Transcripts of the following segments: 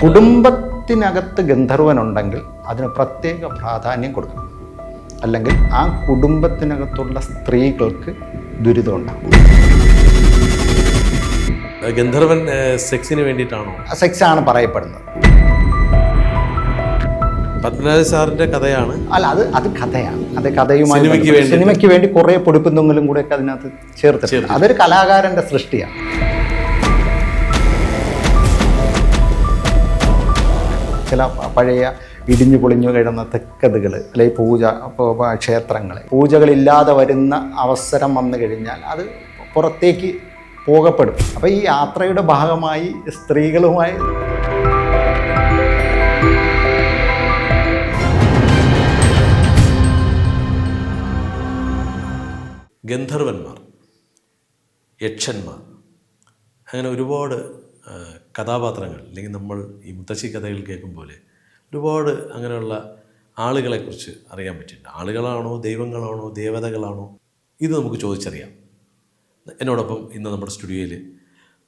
കുടുംബത്തിനകത്ത് ഗന്ധർവനുണ്ടെങ്കിൽ അതിന് പ്രത്യേക പ്രാധാന്യം കൊടുക്കണം. അല്ലെങ്കിൽ ആ കുടുംബത്തിനകത്തുള്ള സ്ത്രീകൾക്ക് ദുരിതം ഉണ്ടാകും. ഗന്ധർവൻ സെക്സിന് വേണ്ടിയിട്ടാണോ? സെക്സ് ആണ് പറയപ്പെടുന്നത്. പത്മനാഭ സാറിന്റെ കഥയാണ്. അല്ല, അത് കഥയാണ്. അത് കഥയുമായി സിനിമയ്ക്ക് വേണ്ടി കുറേ പൊടിപ്പും തൊങ്ങലും കൂടെ ഒക്കെ അതിനകത്ത് ചേർത്തിട്ടുണ്ട്. അതൊരു കലാകാരന്റെ സൃഷ്ടിയാണ്. ചില പഴയ ഇടിഞ്ഞു പൊളിഞ്ഞു കിടന്ന തെക്കതുകൾ അല്ലെങ്കിൽ ക്ഷേത്രങ്ങൾ പൂജകളില്ലാതെ വരുന്ന അവസരം വന്നു കഴിഞ്ഞാൽ അത് പുറത്തേക്ക് പോകപ്പെടും. അപ്പോൾ ഈ യാത്രയുടെ ഭാഗമായി സ്ത്രീകളുമായി ഗന്ധർവന്മാർ, യക്ഷന്മാർ, അങ്ങനെ ഒരുപാട് കഥാപാത്രങ്ങൾ, അല്ലെങ്കിൽ നമ്മൾ ഈ മുത്തശ്ശി കഥകൾ കേൾക്കും പോലെ ഒരുപാട് അങ്ങനെയുള്ള ആളുകളെക്കുറിച്ച് അറിയാൻ പറ്റില്ല. ആളുകളാണോ, ദൈവങ്ങളാണോ, ദേവതകളാണോ, ഇത് നമുക്ക് ചോദിച്ചറിയാം. എന്നോടൊപ്പം ഇന്ന് നമ്മുടെ സ്റ്റുഡിയോയിൽ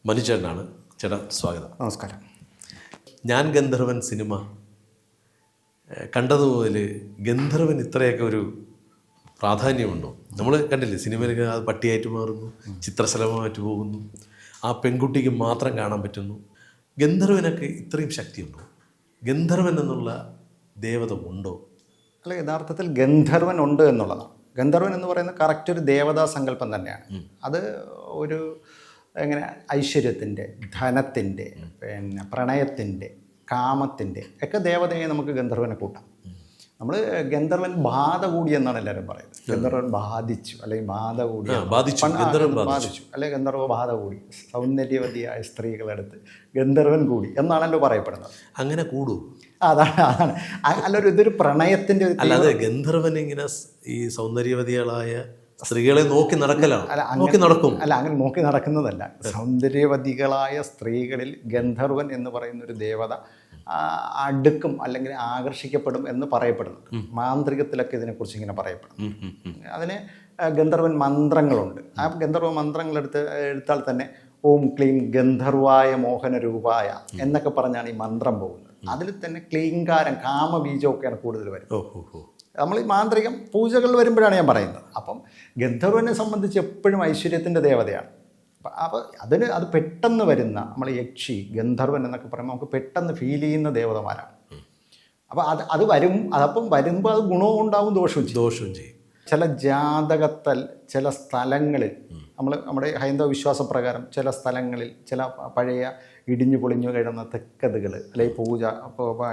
മനുചേട്ടനാണ്. ചേട്ടാ, സ്വാഗതം. നമസ്കാരം. ഞാൻ ഗന്ധർവൻ സിനിമ കണ്ടതുമുതൽ ഗന്ധർവൻ ഇത്രയൊക്കെ ഒരു പ്രാധാന്യമുണ്ടോ? നമ്മൾ കണ്ടില്ലേ, സിനിമയിലൊക്കെ അത് പട്ടിയായിട്ട് മാറുന്നു, ചിത്രശലഭമായിട്ട് പോകുന്നു, ആ പെൺകുട്ടിക്ക് മാത്രം കാണാൻ പറ്റുന്നു. ഗന്ധർവനൊക്കെ ഇത്രയും ശക്തിയുണ്ടോ? ഗന്ധർവൻ എന്നുള്ള ദേവത ഉണ്ടോ? അല്ല, യഥാർത്ഥത്തിൽ ഗന്ധർവൻ ഉണ്ട് എന്നുള്ളതാണ്. ഗന്ധർവൻ എന്ന് പറയുന്നത് കറക്റ്റ് ഒരു ദേവതാ സങ്കല്പം തന്നെയാണ്. അത് ഒരു എങ്ങനെ ഐശ്വര്യത്തിൻ്റെ, ധനത്തിൻ്റെ, പിന്നെ പ്രണയത്തിൻ്റെ, കാമത്തിൻ്റെ ഒക്കെ ദേവതയെ നമുക്ക് ഗന്ധർവനെ കൂട്ടാം. നമ്മൾ ഗന്ധർവൻ ബാധ കൂടി എന്നാണ് എല്ലാവരും പറയുന്നത്. ഗന്ധർവൻ ബാധിച്ചു, അല്ലെങ്കിൽ ബാധ കൂടി ബാധിച്ചു, അല്ലെങ്കിൽ ഗന്ധർവ ബാധ കൂടി, സൗന്ദര്യവതിയായ സ്ത്രീകളെടുത്ത് ഗന്ധർവൻ കൂടി എന്നാണല്ലോ പറയപ്പെടുന്നത്. അങ്ങനെ കൂടൂ? അതാണ് അല്ലൊരു ഇതൊരു പ്രണയത്തിൻ്റെ. അല്ലാതെ ഗന്ധർവൻ ഇങ്ങനെ ഈ സൗന്ദര്യവതികളായ സ്ത്രീകളെ നോക്കി നടക്കലാണ്? നോക്കി നടക്കും? അല്ല, അങ്ങനെ നോക്കി നടക്കുന്നതല്ല. സൗന്ദര്യവതികളായ സ്ത്രീകളിൽ ഗന്ധർവൻ എന്ന് പറയുന്ന ഒരു ദേവത അടുക്കും അല്ലെങ്കിൽ ആകർഷിക്കപ്പെടും എന്ന് പറയപ്പെടുന്നുണ്ട്. മാന്ത്രികത്തിലൊക്കെ ഇതിനെക്കുറിച്ച് ഇങ്ങനെ പറയപ്പെടുന്നു. അതിന് ഗന്ധർവൻ മന്ത്രങ്ങളുണ്ട്. ആ ഗന്ധർവ മന്ത്രങ്ങൾ എടുത്താൽ തന്നെ ഓം ക്ലീം ഗന്ധർവായ മോഹനരൂപായ എന്നൊക്കെ പറഞ്ഞാണ് ഈ മന്ത്രം പോകുന്നത്. അതിൽ തന്നെ ക്ലീങ്കാരം, കാമബീജമൊക്കെയാണ് കൂടുതൽ വരുന്നത്. നമ്മൾ ഈ മാന്ത്രികം പൂജകൾ വരുമ്പോഴാണ് ഞാൻ പറയുന്നത്. അപ്പം ഗന്ധർവനെ സംബന്ധിച്ച് എപ്പോഴും ഐശ്വര്യത്തിൻ്റെ ദേവതയാണ്. അപ്പോൾ അത് പെട്ടെന്ന് വരുന്ന നമ്മൾ യക്ഷി, ഗന്ധർവൻ എന്നൊക്കെ പറയുമ്പോൾ നമുക്ക് പെട്ടെന്ന് ഫീൽ ചെയ്യുന്ന ദേവതമാരാണ്. അപ്പോൾ അത് വരുമ്പോൾ അത് ഗുണവും ഉണ്ടാവും, ദോഷവും ചെയ്യും. ചില ജാതകത്തിൽ ചില സ്ഥലങ്ങളിൽ നമ്മുടെ ഹൈന്ദവ വിശ്വാസപ്രകാരം ചില സ്ഥലങ്ങളിൽ ചില പഴയ ഇടിഞ്ഞു പൊളിഞ്ഞു കിടന്ന തെക്കതുകൾ അല്ലെങ്കിൽ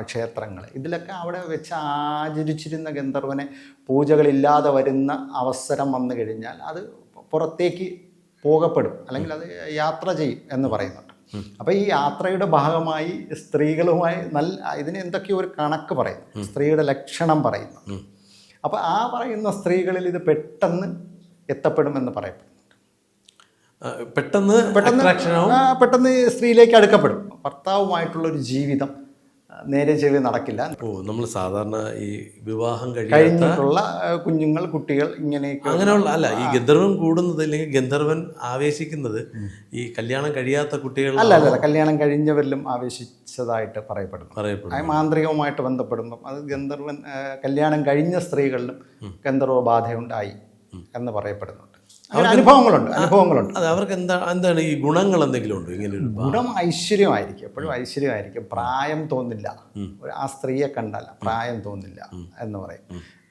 ക്ഷേത്രങ്ങൾ, ഇതിലൊക്കെ അവിടെ വെച്ച് ആചരിച്ചിരുന്ന ഗന്ധർവനെ പൂജകളില്ലാതെ വരുന്ന അവസരം വന്നു കഴിഞ്ഞാൽ അത് പുറത്തേക്ക് പോകപ്പെടും, അല്ലെങ്കിൽ അത് യാത്ര ചെയ്യും എന്ന് പറയുന്നുണ്ട്. അപ്പോൾ ഈ യാത്രയുടെ ഭാഗമായി സ്ത്രീകളുമായി ഇതിന് എന്തൊക്കെയോ ഒരു കണക്ക് പറയുന്നു, സ്ത്രീയുടെ ലക്ഷണം പറയുന്നു. അപ്പോൾ ആ പറയുന്ന സ്ത്രീകളിൽ ഇത് പെട്ടെന്ന് എത്തപ്പെടുമെന്ന് പറയപ്പെടുന്നുണ്ട്. പെട്ടെന്ന് സ്ത്രീയിലേക്ക് അടുക്കപ്പെടും. ഭർത്താവുമായിട്ടുള്ളൊരു ജീവിതം നേരെ ചെവി നടക്കില്ല. നമ്മൾ സാധാരണ ഈ വിവാഹം കഴിഞ്ഞിട്ടുള്ള കുഞ്ഞുങ്ങൾ, കുട്ടികൾ, ഇങ്ങനെയൊക്കെ അങ്ങനെയുള്ള അല്ല. ഈ ഗന്ധർവൻ കൂടുന്നത് അല്ലെങ്കിൽ ഗന്ധർവൻ ആവേശിക്കുന്നത് ഈ കല്യാണം കഴിയാത്ത കുട്ടികൾ അല്ല, കല്യാണം കഴിഞ്ഞവരിലും ആവേശിച്ചതായിട്ട് പറയപ്പെടുന്നു. മാന്ത്രികവുമായിട്ട് ബന്ധപ്പെടുമ്പം അത് ഗന്ധർവൻ കല്യാണം കഴിഞ്ഞ സ്ത്രീകളിലും ഗന്ധർവ ബാധയുണ്ടായി എന്ന് പറയപ്പെടുന്നുണ്ട്. അനുഭവങ്ങളുണ്ട്. അത് അവർക്ക് എന്താണ് ഈ ഗുണങ്ങൾ എന്തെങ്കിലും ഉണ്ടോ? ഇങ്ങനെ ഒരു ഗുണം ഐശ്വര്യമായിരിക്കും, എപ്പോഴും ഐശ്വര്യമായിരിക്കും. പ്രായം തോന്നില്ല, ആ സ്ത്രീയെ കണ്ടല്ല പ്രായം തോന്നില്ല എന്ന് പറയും.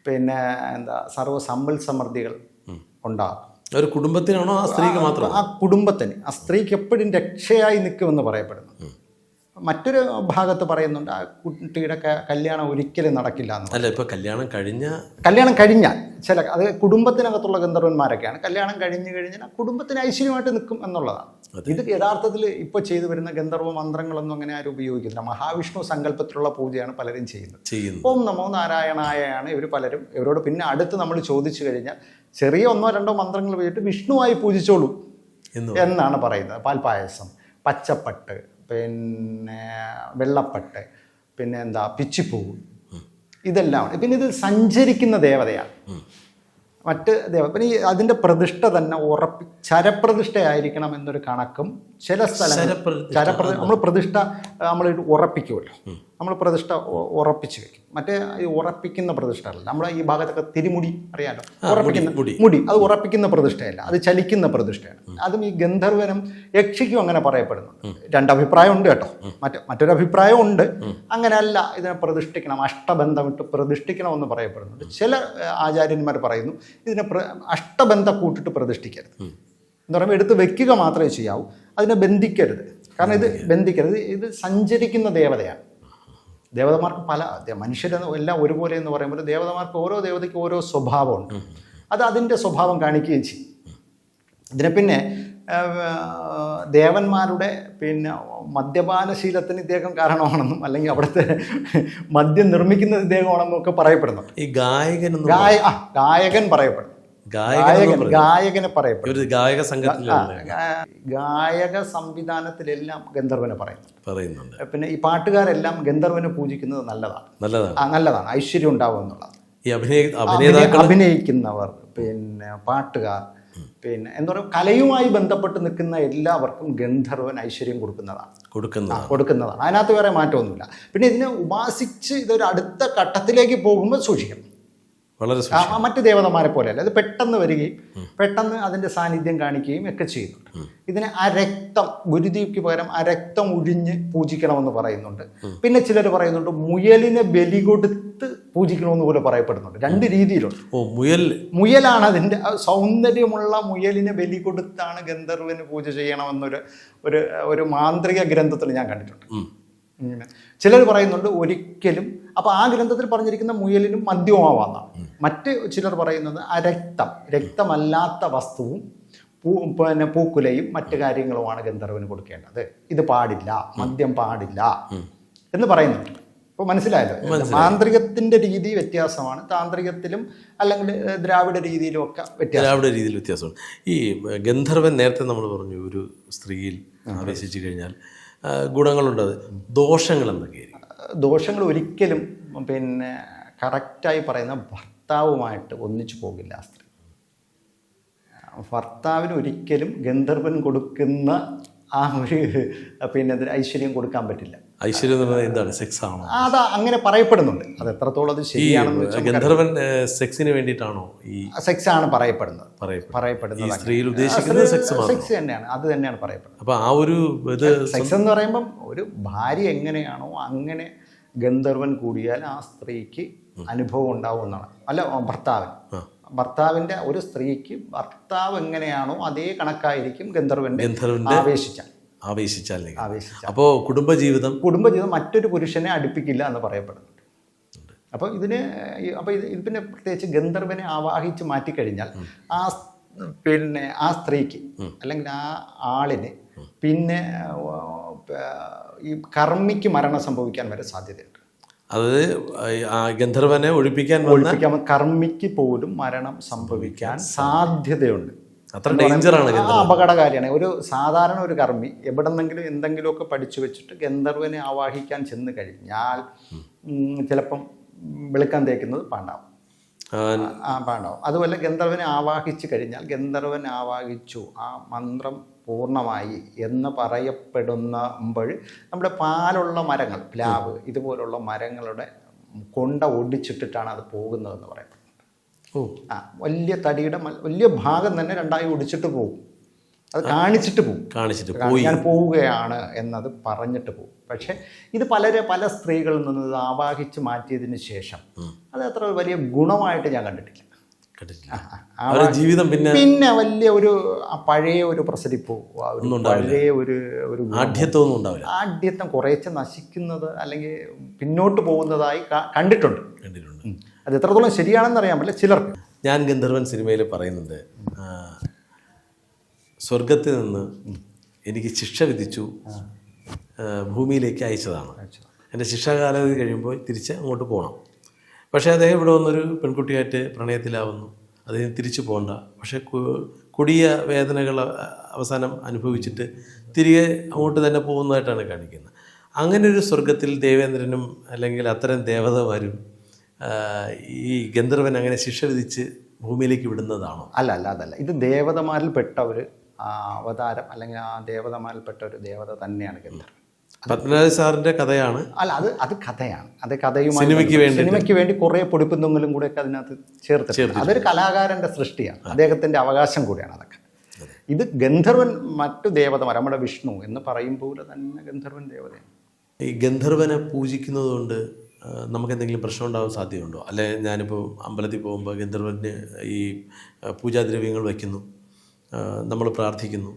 പിന്നെ സർവ്വ സമ്പൽ സമൃദ്ധികൾ ഉണ്ടാകും. ഒരു കുടുംബത്തിനാണോ, ആ സ്ത്രീക്ക് മാത്രം? ആ കുടുംബത്തിന്, ആ സ്ത്രീക്ക് എപ്പോഴും രക്ഷയായി നിൽക്കുമെന്ന് പറയപ്പെടുന്നു. മറ്റൊരു ഭാഗത്ത് പറയുന്നുണ്ട് ആ കുട്ടിയുടെ കല്യാണം ഒരിക്കലും നടക്കില്ല എന്ന്. അല്ല, ഇപ്പോൾ കല്യാണം കഴിഞ്ഞാൽ അത് കുടുംബത്തിനകത്തുള്ള ഗന്ധർവന്മാരൊക്കെയാണ്. കല്യാണം കഴിഞ്ഞാൽ കുടുംബത്തിന് ഐശ്വര്യമായിട്ട് നിൽക്കും എന്നുള്ളതാണ്. ഇത് യഥാർത്ഥത്തിൽ ഇപ്പോൾ ചെയ്തു വരുന്ന ഗന്ധർവ മന്ത്രങ്ങളൊന്നും അങ്ങനെ ആരും ഉപയോഗിക്കുന്നില്ല. മഹാവിഷ്ണു സങ്കല്പത്തിലുള്ള പൂജയാണ് പലരും ചെയ്യുന്നത്. ഓം നമോ നാരായണായാണ് ഇവരോട് പിന്നെ അടുത്ത് നമ്മൾ ചോദിച്ചു കഴിഞ്ഞാൽ ചെറിയ 1-2 മന്ത്രങ്ങൾ ഉപയോഗിച്ചിട്ട് വിഷ്ണുവായി പൂജിച്ചോളൂ എന്നാണ് പറയുന്നത്. പാൽപ്പായസം, പച്ചപ്പട്ട്, പിന്നെ വെള്ളപ്പട്ട്, പിന്നെ പിച്ചിപ്പൂവ്, ഇതെല്ലാം. പിന്നെ ഇത് സഞ്ചരിക്കുന്ന ദേവതയാണ്. മറ്റ് പിന്നെ ഈ അതിൻ്റെ പ്രതിഷ്ഠ തന്നെ ചരപ്രതിഷ്ഠയായിരിക്കണം എന്നൊരു കണക്കും ചില സ്ഥലങ്ങൾ നമ്മൾ പ്രതിഷ്ഠ നമ്മൾ ഉറപ്പിക്കുമല്ലോ, നമ്മൾ പ്രതിഷ്ഠ ഉറപ്പിച്ച് വെക്കും. മറ്റേ ഈ ഉറപ്പിക്കുന്ന പ്രതിഷ്ഠയല്ല, നമ്മൾ ഈ ഭാഗത്തൊക്കെ തിരുമുടി അറിയാലോ, ഉറപ്പിക്കുന്ന മുടി, അത് ഉറപ്പിക്കുന്ന പ്രതിഷ്ഠയല്ല, അത് ചലിക്കുന്ന പ്രതിഷ്ഠയാണ്. അതും ഈ ഗന്ധർവനും യക്ഷിക്കും അങ്ങനെ പറയപ്പെടുന്നുണ്ട്. രണ്ടഭിപ്രായം ഉണ്ട് കേട്ടോ, മറ്റൊരു അഭിപ്രായം ഉണ്ട്, അങ്ങനെയല്ല ഇതിനെ പ്രതിഷ്ഠിക്കണം, അഷ്ടബന്ധമിട്ട് പ്രതിഷ്ഠിക്കണമെന്ന് പറയപ്പെടുന്നുണ്ട്. ചില ആചാര്യന്മാർ പറയുന്നു ഇതിനെ അഷ്ടബന്ധ കൂട്ടിട്ട് പ്രതിഷ്ഠിക്കരുത് എന്ന് പറയുമ്പോൾ എടുത്ത് വെക്കുക മാത്രമേ ചെയ്യാവൂ, അതിനെ ബന്ധിക്കരുത്. കാരണം ഇത് ബന്ധിക്കരുത്, ഇത് സഞ്ചരിക്കുന്ന ദേവതയാണ്. ദേവതമാർക്ക് മനുഷ്യരെല്ലാം ഒരുപോലെ എന്ന് പറയുമ്പോൾ ദേവതമാർക്ക് ഓരോ ദേവതയ്ക്ക് ഓരോ സ്വഭാവമുണ്ട്, അത് അതിൻ്റെ സ്വഭാവം കാണിക്കുകയും ചെയ്യും. ഇതിനെ പിന്നെ ദേവന്മാരുടെ മദ്യപാനശീലത്തിന് ഇദ്ദേഹം കാരണമാണെന്നും അല്ലെങ്കിൽ അവിടുത്തെ മദ്യം നിർമ്മിക്കുന്നത് ഇദ്ദേഹമാണെന്നും ഒക്കെ പറയപ്പെടുന്നു. ഈ ഗായകൻ പറയപ്പെടും, ഗായകനെ പറയപ്പെടും, ഗായക സംവിധാനത്തിലെല്ലാം ഗന്ധർവനെ പറയുന്നുണ്ട്. പിന്നെ ഈ പാട്ടുകാരെല്ലാം ഗന്ധർവനെ പൂജിക്കുന്നത് നല്ലതാണ്, ഐശ്വര്യം ഉണ്ടാവും എന്നുള്ളത്. അഭിനയിക്കുന്നവർ, പിന്നെ പാട്ടുകാർ, പിന്നെ എന്താ പറയുക, കലയുമായി ബന്ധപ്പെട്ട് നിൽക്കുന്ന എല്ലാവർക്കും ഗന്ധർവൻ ഐശ്വര്യം കൊടുക്കുന്നതാണ്. അതിനകത്ത് വേറെ മാറ്റമൊന്നുമില്ല. പിന്നെ ഇതിനെ ഉപാസിച്ച് ഇതൊരു അടുത്ത ഘട്ടത്തിലേക്ക് പോകുമ്പോൾ സൂക്ഷിക്കണം. മറ്റ് ദേവതമാരെ പോലെയല്ല, ഇത് പെട്ടെന്ന് വരികയും പെട്ടെന്ന് അതിൻ്റെ സാന്നിധ്യം കാണിക്കുകയും ഒക്കെ ചെയ്യുന്നുണ്ട്. ഇതിനെ അരക്തം, ഗുരുതിക്ക് പകരം അരക്തം ഒഴിഞ്ഞ് പൂജിക്കണമെന്ന് പറയുന്നുണ്ട്. പിന്നെ ചിലർ പറയുന്നുണ്ട് മുയലിനെ ബലി കൊടുത്ത് പൂജിക്കണമെന്ന് പോലെ പറയപ്പെടുന്നുണ്ട്. രണ്ട് രീതിയിലുണ്ട്. മുയലാണ് അതിൻ്റെ സൗന്ദര്യമുള്ള മുയലിനെ ബലി കൊടുത്താണ് ഗന്ധർവന് പൂജ ചെയ്യണമെന്നൊരു ഒരു മാന്ത്രിക ഗ്രന്ഥത്തിൽ ഞാൻ കണ്ടിട്ടുണ്ട്. ചിലർ പറയുന്നുണ്ട് ഒരിക്കലും, അപ്പോൾ ആ ഗ്രന്ഥത്തിൽ പറഞ്ഞിരിക്കുന്ന മുയലിനും മദ്യവുമാവാന്നാണ്. മറ്റ് ചിലർ പറയുന്നത് രക്തമല്ലാത്ത വസ്തുവും പിന്നെ പൂക്കുലയും മറ്റു കാര്യങ്ങളുമാണ് ഗന്ധർവന് കൊടുക്കേണ്ടത്, ഇത് പാടില്ല, മദ്യം പാടില്ല എന്ന് പറയുന്നുണ്ട്. ഇപ്പോൾ മനസ്സിലായല്ലോ, മാന്ത്രികത്തിൻ്റെ രീതി വ്യത്യാസമാണ്. താന്ത്രികത്തിലും അല്ലെങ്കിൽ ദ്രാവിഡ രീതിയിലും ഒക്കെ വ്യത്യാസമാണ്. ഈ ഗന്ധർവൻ നേരത്തെ നമ്മൾ പറഞ്ഞു ഒരു സ്ത്രീയിൽ ആവേശിച്ചു കഴിഞ്ഞാൽ ഗുണങ്ങളുണ്ട്, ദോഷങ്ങൾ എന്തൊക്കെയായിരിക്കും? ദോഷങ്ങൾ ഒരിക്കലും പിന്നെ കറക്റ്റായി പറയുന്ന ഭർത്താവുമായിട്ട് ഒന്നിച്ചു പോകില്ല ആ സ്ത്രീ. ഭർത്താവിന് ഒരിക്കലും ഗന്ധർവൻ കൊടുക്കുന്ന ആ ഒരു പിന്നെ ഐശ്വര്യം കൊടുക്കാൻ പറ്റില്ല. ഐശ്വര്യം എന്ന് പറയുന്നത് എന്താണ്? സെക്സ് ആണോ? അതാ അങ്ങനെ പറയപ്പെടുന്നുണ്ട്. അത് എത്രത്തോളം അത് ശരിയാണെന്ന് ഗന്ധർവൻ സെക്സിന് വേണ്ടിയിട്ടാണോ ഈ സെക്സ് ആണ് പറയപ്പെടുന്നത്? സ്ത്രീയിൽ ഉദ്ദേശിക്കുന്നത് സെക്സ് തന്നെയാണ്, അത് തന്നെയാണ് പറയപ്പെടുന്നത്. അപ്പോൾ ആ ഒരു സെക്സ് എന്ന് പറയുമ്പം ഒരു ഭാര്യ എങ്ങനെയാണോ അങ്ങനെ ഗന്ധർവൻ കൂടിയാൽ ആ സ്ത്രീക്ക് അനുഭവം ഉണ്ടാവും എന്നാണ്. അല്ല, ഭർത്താവിൻ്റെ ഒരു സ്ത്രീക്ക് ഭർത്താവ് എങ്ങനെയാണോ അതേ കണക്കായിരിക്കും ഗന്ധർവന്റെ ആവേശിച്ചാൽ. അപ്പോൾ കുടുംബജീവിതം മറ്റൊരു പുരുഷനെ അടുപ്പിക്കില്ല എന്ന് പറയപ്പെടുന്നുണ്ട്. അപ്പോൾ ഇത് പിന്നെ പ്രത്യേകിച്ച് ഗന്ധർവനെ ആവാഹിച്ച് മാറ്റിക്കഴിഞ്ഞാൽ പിന്നെ ആ സ്ത്രീക്ക് അല്ലെങ്കിൽ ആ ആളിന് പിന്നെ ഈ കർമ്മിക്ക് മരണം സംഭവിക്കാൻ വരെ സാധ്യതയുണ്ട്. അതായത് ഗന്ധർവനെ ഒഴിപ്പിക്കാൻ കർമ്മിക്ക് പോലും മരണം സംഭവിക്കാൻ സാധ്യതയുണ്ട്. അത്ര ഡേഞ്ചറാണ്, അപകടകാരിയാണ്. ഒരു സാധാരണ ഒരു കർമ്മി എവിടെന്നെങ്കിലും എന്തെങ്കിലുമൊക്കെ പഠിച്ചു വെച്ചിട്ട് ഗന്ധർവനെ ആവാഹിക്കാൻ ചെന്ന് കഴിഞ്ഞാൽ ചിലപ്പം വെളുക്കാൻ തേക്കുന്നത് പാണ്ടാവും. അതുപോലെ ഗന്ധർവനെ ആവാഹിച്ചു കഴിഞ്ഞാൽ ഗന്ധർവൻ ആവാഹിച്ചു, ആ മന്ത്രം പൂർണ്ണമായി എന്ന് പറയപ്പെടുമ്പോൾ നമ്മുടെ പാലുള്ള മരങ്ങൾ, പ്ലാവ് ഇതുപോലുള്ള മരങ്ങളുടെ കൊണ്ട ഒടിച്ചിട്ടിട്ടാണ് അത് പോകുന്നതെന്ന് പറയപ്പെടുന്നത്. വലിയ തടിയുടെ വലിയ ഭാഗം തന്നെ രണ്ടായി ഒടിച്ചിട്ട് പോകും. അത് കാണിച്ചിട്ട് പോകും, ഞാൻ പോവുകയാണ് എന്നത് പറഞ്ഞിട്ട് പോകും. പക്ഷേ ഇത് പല സ്ത്രീകളിൽ നിന്ന് ഇത് ആവാഹിച്ച് മാറ്റിയതിന് ശേഷം അത് അത്ര വലിയ ഗുണമായിട്ട് ഞാൻ കണ്ടിട്ടില്ല. ജീവിതം പിന്നെ വലിയ ഒരു പഴയ ഒരു പ്രസരിപ്പോ പഴയ ഒരു ആഢ്യത്വം കുറേശ്ശെ നശിക്കുന്നത് അല്ലെങ്കിൽ പിന്നോട്ട് പോകുന്നതായി കണ്ടിട്ടുണ്ട്. അത് എത്രത്തോളം ശരിയാണെന്ന് അറിയാൻ പറ്റില്ല ചിലർക്ക്. ഞാൻ ഗന്ധർവൻ സിനിമയിൽ പറയുന്നുണ്ട്, സ്വർഗത്തിൽ നിന്ന് എനിക്ക് ശിക്ഷ വിധിച്ചു ഭൂമിയിലേക്ക് അയച്ചതാണ്. എൻ്റെ ശിക്ഷാകാലാവധി കഴിയുമ്പോൾ തിരിച്ച് അങ്ങോട്ട് പോകണം. പക്ഷേ അദ്ദേഹം ഇവിടെ വന്നൊരു പെൺകുട്ടിയായിട്ട് പ്രണയത്തിലാവുന്നു, അദ്ദേഹം തിരിച്ചു പോകണ്ട. പക്ഷേ കൊടിയ വേദനകൾ അവസാനം അനുഭവിച്ചിട്ട് തിരികെ അങ്ങോട്ട് തന്നെ പോകുന്നതായിട്ടാണ് കാണിക്കുന്നത്. അങ്ങനെ ഒരു സ്വർഗത്തിൽ ദേവേന്ദ്രനും അല്ലെങ്കിൽ അത്തരം ദേവതമാരും ഈ ഗന്ധർവൻ അങ്ങനെ ശിക്ഷ വിധിച്ച് ഭൂമിയിലേക്ക് വിടുന്നതാണോ? അതല്ല, ഇത് ദേവതമാരിൽപ്പെട്ട ഒരു അവതാരം, അല്ലെങ്കിൽ ആ ദേവതമാരിൽപ്പെട്ട ഒരു ദേവത തന്നെയാണ് ഗന്ധർവൻ. പത്മനാഭ സാറിൻ്റെ കഥയാണ്. അത് കഥയാണ്. അത് കഥയുമായി സിനിമയ്ക്ക് വേണ്ടി കുറേ പൊടിപ്പുന്തെങ്കിലും കൂടെയൊക്കെ അതിനകത്ത് ചേർത്ത് അതൊരു കലാകാരൻ്റെ സൃഷ്ടിയാണ്, അദ്ദേഹത്തിൻ്റെ അവകാശം കൂടിയാണ് അതൊക്കെ. ഇത് ഗന്ധർവൻ മറ്റു ദേവതമാർ, നമ്മുടെ വിഷ്ണു എന്ന് പറയും പോലെ തന്നെ ഗന്ധർവൻ ദേവതയാണ്. ഈ ഗന്ധർവനെ പൂജിക്കുന്നത് കൊണ്ട് നമുക്ക് എന്തെങ്കിലും പ്രശ്നം ഉണ്ടാകാൻ സാധ്യതയുണ്ടോ? അല്ലെ, ഞാനിപ്പോൾ അമ്പലത്തിൽ പോകുമ്പോൾ ഗന്ധർവന് ഈ പൂജാദ്രവ്യങ്ങൾ വയ്ക്കുന്നു, നമ്മൾ പ്രാർത്ഥിക്കുന്നു,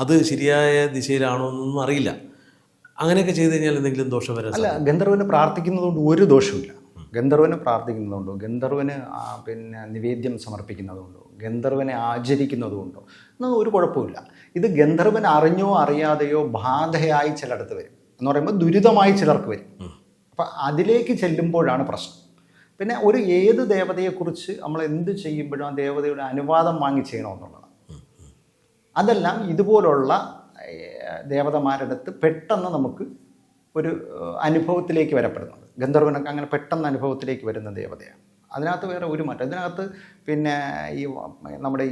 അത് ശരിയായ ദിശയിലാണോ എന്നൊന്നും അറിയില്ല. അങ്ങനെയൊക്കെ ചെയ്ത് കഴിഞ്ഞാൽ എന്തെങ്കിലും ദോഷം വരാൻ? അല്ല, ഗന്ധർവന് പ്രാർത്ഥിക്കുന്നതുകൊണ്ട് ഒരു ദോഷമില്ല. ഗന്ധർവന് പ്രാർത്ഥിക്കുന്നതുകൊണ്ടോ, ഗന്ധർവന് പിന്നെ നിവേദ്യം സമർപ്പിക്കുന്നതുകൊണ്ടോ, ഗന്ധർവനെ ആചരിക്കുന്നതുകൊണ്ടോ ഒന്നും ഒരു കുഴപ്പമില്ല. ഇത് ഗന്ധർവൻ അറിഞ്ഞോ അറിയാതെയോ ബാധയായി ചിലയിടത്ത് വരും എന്ന് പറയുമ്പോൾ ദുരിതമായി ചിലർക്ക് വരും. അപ്പം അതിലേക്ക് ചെല്ലുമ്പോഴാണ് പ്രശ്നം. പിന്നെ ഏത് ദേവതയെക്കുറിച്ച് നമ്മൾ എന്ത് ചെയ്യുമ്പോഴും ആ ദേവതയുടെ അനുവാദം വാങ്ങി ചെയ്യണമെന്നുള്ളതാണ്. അതെല്ലാം ഇതുപോലുള്ള ദേവതമാരുടെ അടുത്ത് പെട്ടെന്ന് നമുക്ക് ഒരു അനുഭവത്തിലേക്ക് വരപ്പെടുന്നുണ്ട്. ഗന്ധർവനൊക്കെ അങ്ങനെ പെട്ടെന്ന് അനുഭവത്തിലേക്ക് വരുന്ന ദേവതയാണ്. അതിനകത്ത് വേറെ ഒരു മാറ്റം. ഇതിനകത്ത് പിന്നെ നമ്മുടെ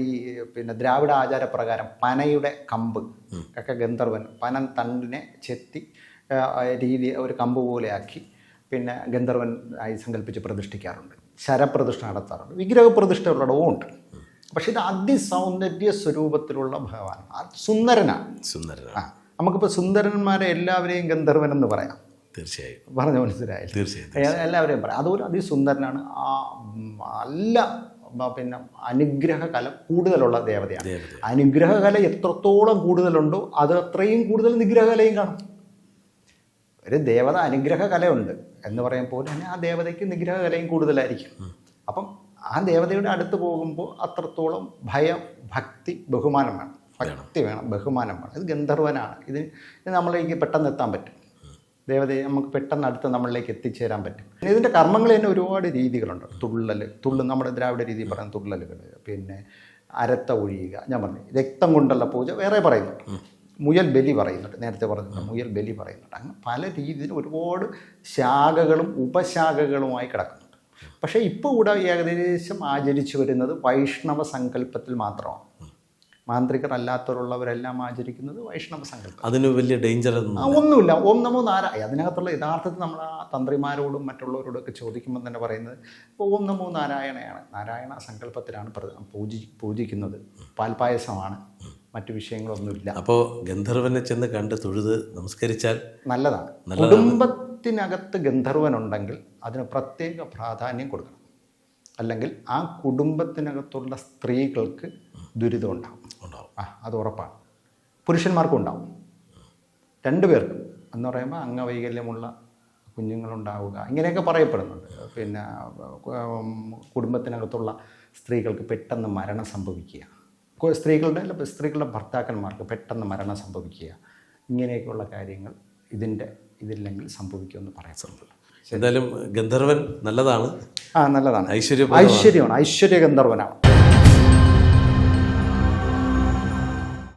പിന്നെ ദ്രാവിഡ ആചാരപ്രകാരം പനയുടെ കമ്പ് ഒക്കെ ഗന്ധർവൻ പന തണ്ടിനെ ചെത്തി ഒരു കമ്പ് പോലെ ആക്കി പിന്നെ ഗന്ധർവൻ ആയി സങ്കല്പിച്ച് പ്രതിഷ്ഠിക്കാറുണ്ട്. ശരപ്രതിഷ്ഠ നടത്താറുണ്ട്. വിഗ്രഹപ്രതിഷ്ഠയുള്ളടവും ഉണ്ട്. പക്ഷെ ഇത് അതിസൗന്ദര്യ സ്വരൂപത്തിലുള്ള ഭഗവാൻ, സുന്ദരനാണ്. നമുക്കിപ്പോൾ സുന്ദരന്മാരെ എല്ലാവരെയും ഗന്ധർവൻ എന്ന് പറയാം. തീർച്ചയായും പറഞ്ഞ മനസ്സിലായില്ല? തീർച്ചയായും എല്ലാവരെയും പറയാം. അതുപോലെ അതിസുന്ദരനാണ്. നല്ല പിന്നെ അനുഗ്രഹകല കൂടുതലുള്ള ദേവതയാണ്. അനുഗ്രഹകല എത്രത്തോളം കൂടുതലുണ്ടോ അത് അത്രയും കൂടുതൽ നിഗ്രഹകലയും കാണും. ഒരു ദേവത അനുഗ്രഹകലയുണ്ട് എന്ന് പറയുമ്പോൾ തന്നെ ആ ദേവതയ്ക്ക് നിഗ്രഹകലയും കൂടുതലായിരിക്കും. അപ്പം ആ ദേവതയുടെ അടുത്ത് പോകുമ്പോൾ അത്രത്തോളം ഭയം, ഭക്തി, ബഹുമാനം വേണം. ഭക്തി വേണം, ബഹുമാനം വേണം. ഇത് ഗന്ധർവനാണ്. ഇത് നമ്മളിലേക്ക് പെട്ടെന്ന് എത്താൻ പറ്റും. ദേവതയെ നമുക്ക് പെട്ടെന്ന് അടുത്ത് നമ്മളിലേക്ക് എത്തിച്ചേരാൻ പറ്റും. പിന്നെ ഇതിൻ്റെ കർമ്മങ്ങൾ തന്നെ ഒരുപാട് രീതികളുണ്ട്. തുള്ളൽ നമ്മുടെ ദ്രാവിഡ രീതി പറയുന്ന തുള്ളലുകൾ, പിന്നെ അരത്ത ഒഴിയുക, ഞാൻ പറഞ്ഞു രക്തം കൊണ്ടുള്ള പൂജ വേറെ പറയുന്നുണ്ട്. മുയൽ ബലി പറയുന്നുണ്ട്, നേരത്തെ പറഞ്ഞിട്ടുണ്ട്. മുയൽ ബലി പറയുന്നുണ്ട്. അങ്ങനെ പല രീതിയിൽ ഒരുപാട് ശാഖകളും ഉപശാഖകളുമായി കിടക്കുന്നുണ്ട്. പക്ഷേ ഇപ്പോൾ ഇവിടെ ഏകദേശം ആചരിച്ചു വരുന്നത് വൈഷ്ണവ സങ്കല്പത്തിൽ മാത്രമാണ്. മാന്ത്രികർ അല്ലാത്തവരുള്ളവരെല്ലാം ആചരിക്കുന്നത് വൈഷ്ണവ സങ്കല്പം. അതിന് വലിയ ഡേഞ്ചർ ഒന്നുമില്ല. ഓം നമോ നാരായണ, അതിനകത്തുള്ള യഥാർത്ഥത്തിൽ നമ്മൾ ആ തന്ത്രിമാരോടും മറ്റുള്ളവരോടും ഒക്കെ ചോദിക്കുമ്പോൾ തന്നെ പറയുന്നത് ഓം നമോ നാരായണയാണ്. നാരായണ സങ്കല്പത്തിലാണ് പൂജിക്കുന്നത്. പാൽപായസമാണ്, മറ്റു വിഷയങ്ങളൊന്നുമില്ല. അപ്പോൾ ഗന്ധർവനെ ചെന്ന് കണ്ട് തൊഴുത് നമസ്കരിച്ചാൽ നല്ലതാണ്. കുടുംബത്തിനകത്ത് ഗന്ധർവനുണ്ടെങ്കിൽ അതിന് പ്രത്യേക പ്രാധാന്യം കൊടുക്കണം. അല്ലെങ്കിൽ ആ കുടുംബത്തിനകത്തുള്ള സ്ത്രീകൾക്ക് ദുരിതം ഉണ്ടാവും. അത് ഉറപ്പാണ്. പുരുഷന്മാർക്കും ഉണ്ടാവും, രണ്ടുപേർക്കും. എന്ന് പറയുമ്പോൾ അംഗവൈകല്യമുള്ള കുഞ്ഞുങ്ങളുണ്ടാവുക, ഇങ്ങനെയൊക്കെ പറയപ്പെടുന്നുണ്ട്. പിന്നെ കുടുംബത്തിനകത്തുള്ള സ്ത്രീകൾക്ക് പെട്ടെന്ന് മരണം സംഭവിക്കുക, സ്ത്രീകളുടെ ഭർത്താക്കന്മാർക്ക് പെട്ടെന്ന് മരണം സംഭവിക്കുക, ഇങ്ങനെയൊക്കെയുള്ള കാര്യങ്ങൾ ഇതില്ലെങ്കിൽ സംഭവിക്കുമെന്ന് പറയാൻ. എന്തായാലും ഗന്ധർവൻ നല്ലതാണ്. നല്ലതാണ്. ഐശ്വര്യ ഗന്ധർവനാണ്.